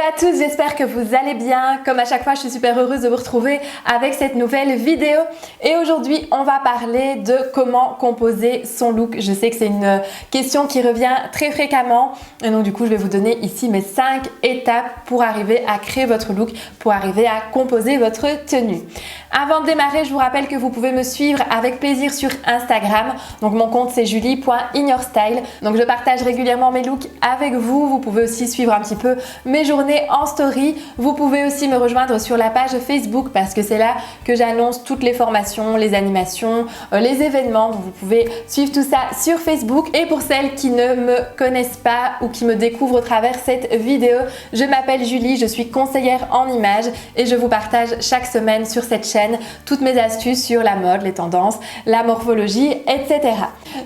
à tous, j'espère que vous allez bien. Comme à chaque fois, je suis super heureuse de vous retrouver avec cette nouvelle vidéo. Et aujourd'hui, on va parler de comment composer son look. Je sais que c'est une question qui revient très fréquemment. Et donc du coup, je vais vous donner ici mes 5 étapes pour arriver à créer votre look, pour arriver à composer votre tenue. Avant de démarrer, je vous rappelle que vous pouvez me suivre avec plaisir sur Instagram. Donc mon compte c'est julie.inyourstyle. Donc je partage régulièrement mes looks avec vous. Vous pouvez aussi suivre un petit peu mes journées en story. Vous pouvez aussi me rejoindre sur la page Facebook parce que c'est là que j'annonce toutes les formations, les animations, les événements. Donc vous pouvez suivre tout ça sur Facebook. Et pour celles qui ne me connaissent pas ou qui me découvrent au travers cette vidéo, je m'appelle Julie, je suis conseillère en images et je vous partage chaque semaine sur cette chaîne toutes mes astuces sur la mode, les tendances, la morphologie, etc.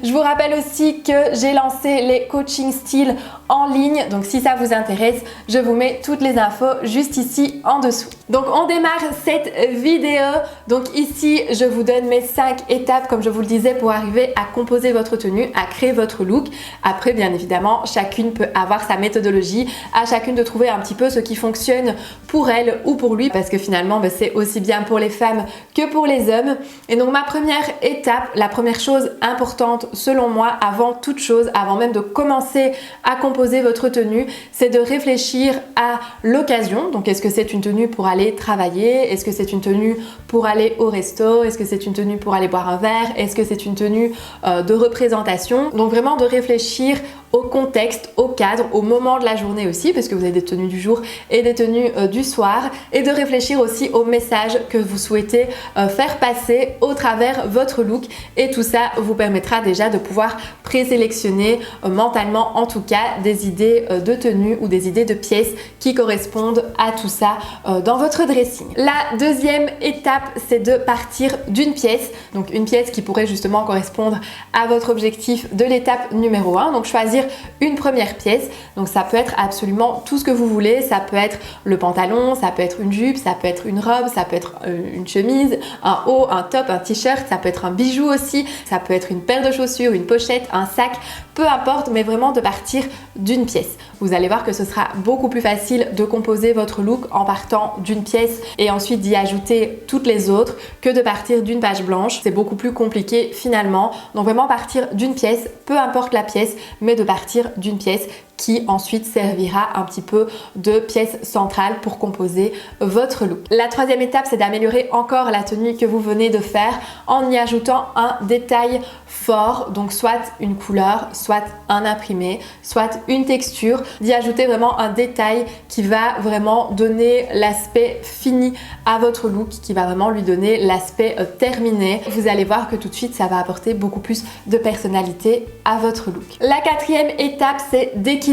Je vous rappelle aussi que j'ai lancé les coaching styles en ligne, donc si ça vous intéresse, je vous mets toutes les infos juste ici en dessous. Donc on démarre cette vidéo. Donc ici, je vous donne mes 5 étapes, comme je vous le disais, pour arriver à composer votre tenue, à créer votre look. Après, bien évidemment, chacune peut avoir sa méthodologie, à chacune de trouver un petit peu ce qui fonctionne pour elle ou pour lui, parce que finalement, c'est aussi bien pour les femmes que pour les hommes. Et donc ma première étape, la première chose importante selon moi, avant toute chose, avant même de commencer à composer votre tenue, c'est de réfléchir à l'occasion. Donc est-ce que c'est une tenue pour aller travailler? Est-ce que c'est une tenue pour aller au resto? Est-ce que c'est une tenue pour aller boire un verre? Est-ce que c'est une tenue de représentation? Donc vraiment de réfléchir au contexte, au cadre, au moment de la journée aussi, parce que vous avez des tenues du jour et des tenues du soir, et de réfléchir aussi au message que vous souhaitez faire passer au travers votre look. Et tout ça vous permettra déjà de pouvoir présélectionner mentalement en tout cas des idées de tenue ou des idées de pièces qui correspondent à tout ça dans votre dressing. La deuxième étape, c'est de partir d'une pièce, donc une pièce qui pourrait justement correspondre à votre objectif de l'étape numéro 1. Donc choisir une première pièce, donc ça peut être absolument tout ce que vous voulez, ça peut être le pantalon, ça peut être une jupe, ça peut être une robe, ça peut être une chemise, un haut, un top, un t-shirt, ça peut être un bijou aussi, ça peut être une paire de chaussures, une pochette, un sac, peu importe, mais vraiment de partir d'une pièce. Vous allez voir que ce sera beaucoup plus facile de composer votre look en partant d'une pièce et ensuite d'y ajouter toutes les autres que de partir d'une page blanche. C'est beaucoup plus compliqué finalement. Donc vraiment partir d'une pièce, peu importe la pièce, mais de partir d'une pièce qui ensuite servira un petit peu de pièce centrale pour composer votre look. La troisième étape, c'est d'améliorer encore la tenue que vous venez de faire en y ajoutant un détail fort, donc soit une couleur, soit un imprimé, soit une texture, d'y ajouter vraiment un détail qui va vraiment donner l'aspect fini à votre look, qui va vraiment lui donner l'aspect terminé. Vous allez voir que tout de suite, ça va apporter beaucoup plus de personnalité à votre look. La quatrième étape, c'est d'équilibrer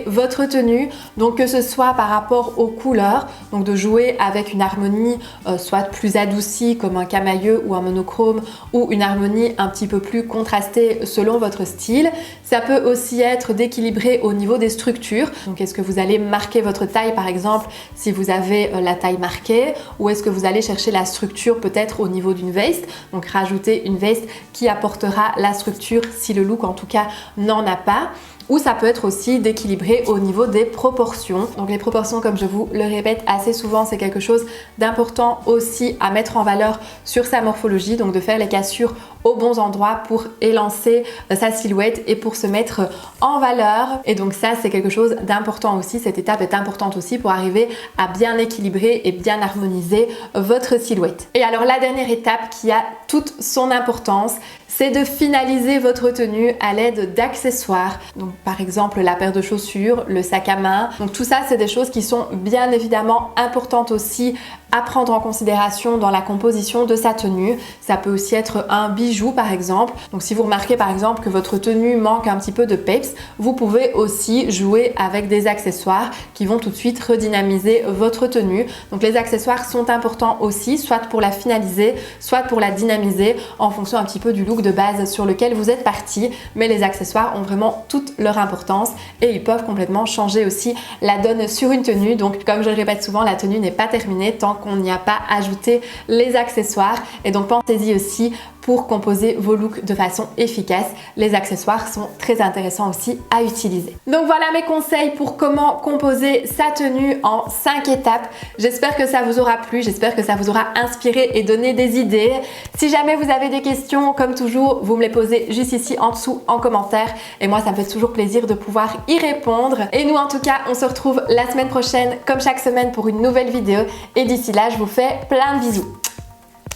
votre tenue, donc que ce soit par rapport aux couleurs, donc de jouer avec une harmonie soit plus adoucie comme un camailleux ou un monochrome, ou une harmonie un petit peu plus contrastée selon votre style. Ça peut aussi être d'équilibrer au niveau des structures, donc est-ce que vous allez marquer votre taille par exemple si vous avez la taille marquée, ou est-ce que vous allez chercher la structure peut-être au niveau d'une veste, donc rajouter une veste qui apportera la structure si le look en tout cas n'en a pas. Ou ça peut être aussi d'équilibrer au niveau des proportions. Donc les proportions, comme je vous le répète assez souvent, c'est quelque chose d'important aussi à mettre en valeur sur sa morphologie, donc de faire les cassures aux bons endroits pour élancer sa silhouette et pour se mettre en valeur. Et donc ça, c'est quelque chose d'important aussi. Cette étape est importante aussi pour arriver à bien équilibrer et bien harmoniser votre silhouette. Et alors la dernière étape qui a toute son importance, c'est de finaliser votre tenue à l'aide d'accessoires. Donc par exemple la paire de chaussures, le sac à main. Donc tout ça, c'est des choses qui sont bien évidemment importantes aussi à prendre en considération dans la composition de sa tenue. Ça peut aussi être un bijou par exemple. Donc si vous remarquez par exemple que votre tenue manque un petit peu de peps, vous pouvez aussi jouer avec des accessoires qui vont tout de suite redynamiser votre tenue. Donc les accessoires sont importants aussi, soit pour la finaliser, soit pour la dynamiser en fonction un petit peu du look de base sur lequel vous êtes parti. Mais les accessoires ont vraiment toute leur importance et ils peuvent complètement changer aussi la donne sur une tenue. Donc comme je le répète souvent, la tenue n'est pas terminée tant qu'on n'y a pas ajouté les accessoires. Et donc pensez-y aussi pour composer vos looks de façon efficace. Les accessoires sont très intéressants aussi à utiliser. Donc voilà mes conseils pour comment composer sa tenue en 5 étapes. J'espère que ça vous aura plu, j'espère que ça vous aura inspiré et donné des idées. Si jamais vous avez des questions, comme toujours, vous me les posez juste ici en dessous en commentaire et moi ça me fait toujours plaisir de pouvoir y répondre. Et nous en tout cas, on se retrouve la semaine prochaine comme chaque semaine pour une nouvelle vidéo et d'ici là, je vous fais plein de bisous.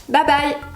Bye bye!